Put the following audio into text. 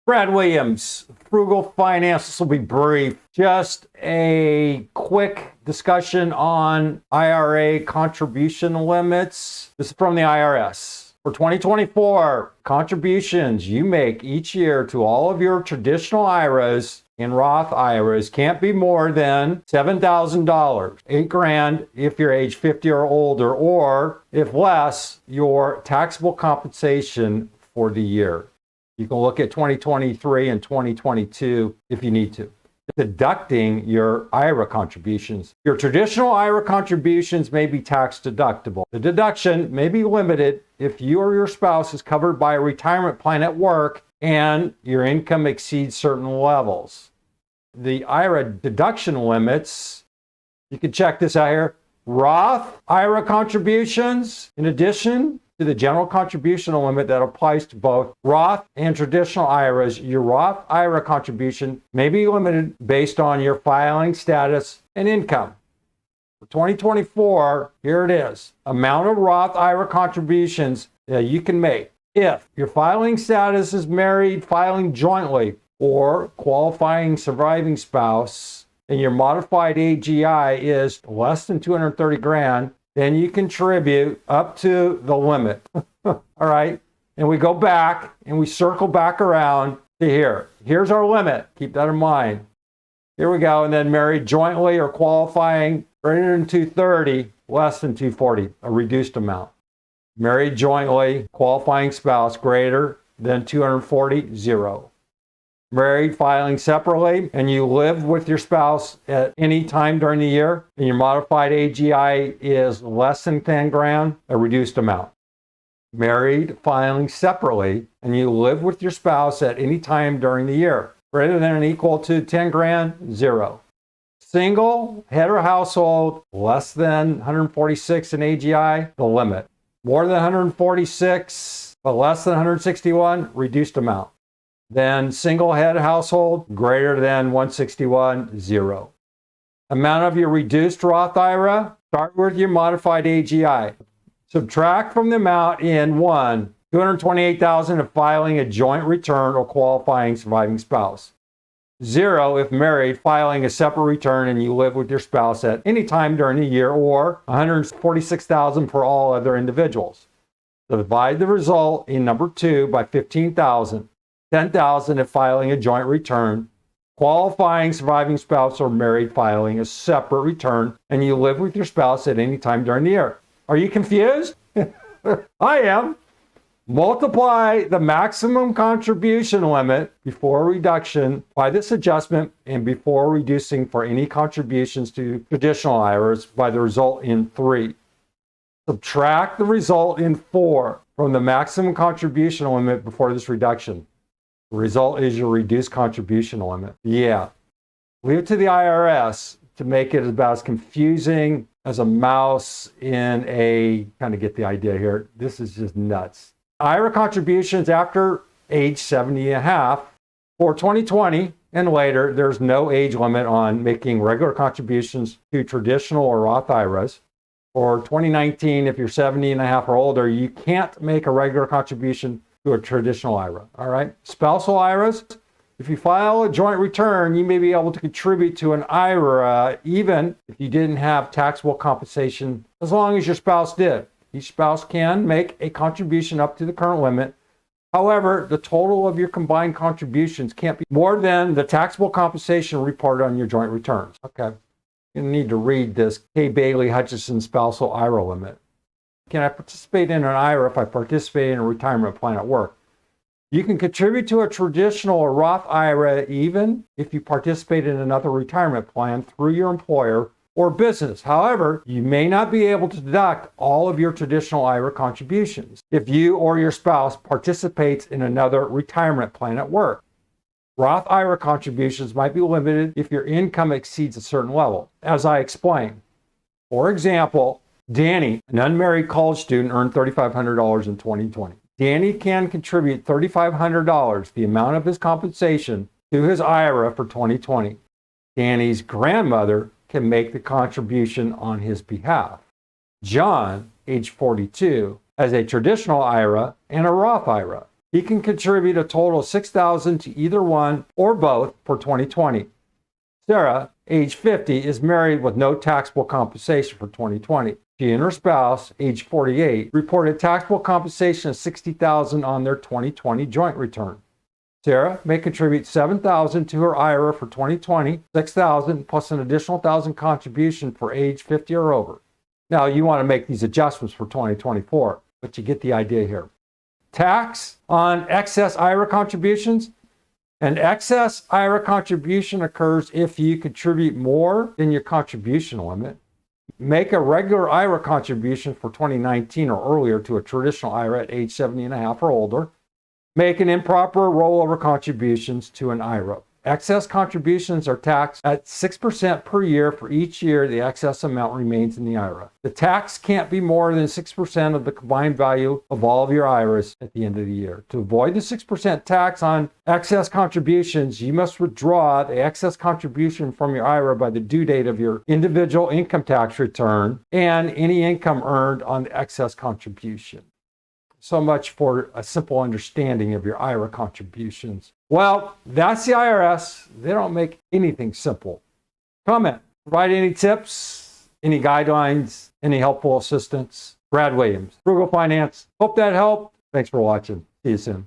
Brad Williams, Frugal Finance. This will be brief. Just a quick discussion on IRA contribution limits. This is from the IRS. For 2024, contributions you make each year to all of your traditional IRAs and Roth IRAs can't be more than $7,000, $8,000 if you're age 50 or older, or if less, your taxable compensation for the year. You can look at 2023 and 2022 if you need to. Deducting your IRA contributions. Your traditional IRA contributions may be tax deductible. The deduction may be limited if you or your spouse is covered by a retirement plan at work and your income exceeds certain levels. The IRA deduction limits, you can check this out here. Roth IRA contributions, in addition to the general contribution limit that applies to both Roth and traditional IRAs, your Roth IRA contribution may be limited based on your filing status and income. For 2024, here it is. Amount of Roth IRA contributions that you can make. If your filing status is married, filing jointly, or qualifying surviving spouse, and your modified AGI is less than 230 grand, then you contribute up to the limit. All right. And we go back and we circle back around to here. Here's our limit. Keep that in mind. Here we go. And then married jointly or qualifying greater than 230, less than 240, a reduced amount. Married jointly, qualifying spouse greater than 240, zero. Married filing separately and you live with your spouse at any time during the year and your modified AGI is less than 10 grand, a reduced amount. Married filing separately and you live with your spouse at any time during the year, greater than or equal to 10 grand, zero. Single, head or household, less than 146 in AGI, the limit. More than 146, but less than 161, reduced amount. Then single head household, greater than 161, zero. Amount of your reduced Roth IRA, start with your modified AGI. Subtract from the amount in one, $228,000 if filing a joint return or qualifying surviving spouse. Zero if married, filing a separate return and you live with your spouse at any time during the year, or $146,000 for all other individuals. Divide the result in number 2 by 15,000. 10,000 if filing a joint return, qualifying surviving spouse or married filing a separate return, and you live with your spouse at any time during the year. Are you confused? I am. Multiply the maximum contribution limit before reduction by this adjustment and before reducing for any contributions to traditional IRAs by the result in 3. Subtract the result in 4 from the maximum contribution limit before this reduction. The result is your reduced contribution limit. Yeah. Leave it to the IRS to make it about as confusing as a mouse in a, kind of get the idea here. This is just nuts. IRA contributions after age 70 and a half. For 2020 and later, there's no age limit on making regular contributions to traditional or Roth IRAs. For 2019, if you're 70 and a half or older, you can't make a regular contribution to a traditional IRA. All right. Spousal IRAs, if you file a joint return, you may be able to contribute to an IRA even if you didn't have taxable compensation, as long as your spouse did. Each spouse can make a contribution up to the current limit. However, the total of your combined contributions can't be more than the taxable compensation reported on your joint returns. Okay. You need to read this K. Bailey Hutchison spousal IRA limit. Can I participate in an IRA if I participate in a retirement plan at work? You can contribute to a traditional or Roth IRA even if you participate in another retirement plan through your employer or business. However, you may not be able to deduct all of your traditional IRA contributions if you or your spouse participates in another retirement plan at work. Roth IRA contributions might be limited if your income exceeds a certain level, as I explained. For example, Danny, an unmarried college student, earned $3,500 in 2020. Danny can contribute $3,500, the amount of his compensation, to his IRA for 2020. Danny's grandmother can make the contribution on his behalf. John, age 42, has a traditional IRA and a Roth IRA. He can contribute a total of $6,000 to either one or both for 2020. Sarah, age 50, is married with no taxable compensation for 2020. She and her spouse, age 48, reported taxable compensation of $60,000 on their 2020 joint return. Sarah may contribute $7,000 to her IRA for 2020, $6,000 plus an additional $1,000 contribution for age 50 or over. Now, you want to make these adjustments for 2024, but you get the idea here. Tax on excess IRA contributions. An excess IRA contribution occurs if you contribute more than your contribution limit. Make a regular IRA contribution for 2019 or earlier to a traditional IRA at age 70 and a half or older. Make an improper rollover contributions to an IRA. Excess contributions are taxed at 6% per year for each year the excess amount remains in the IRA. The tax can't be more than 6% of the combined value of all of your IRAs at the end of the year. To avoid the 6% tax on excess contributions, you must withdraw the excess contribution from your IRA by the due date of your individual income tax return and any income earned on the excess contribution. So much for a simple understanding of your IRA contributions. Well, that's the IRS. They don't make anything simple. Comment, provide any tips, any guidelines, any helpful assistance. Brad Williams, Frugal Finance. Hope that helped. Thanks for watching. See you soon.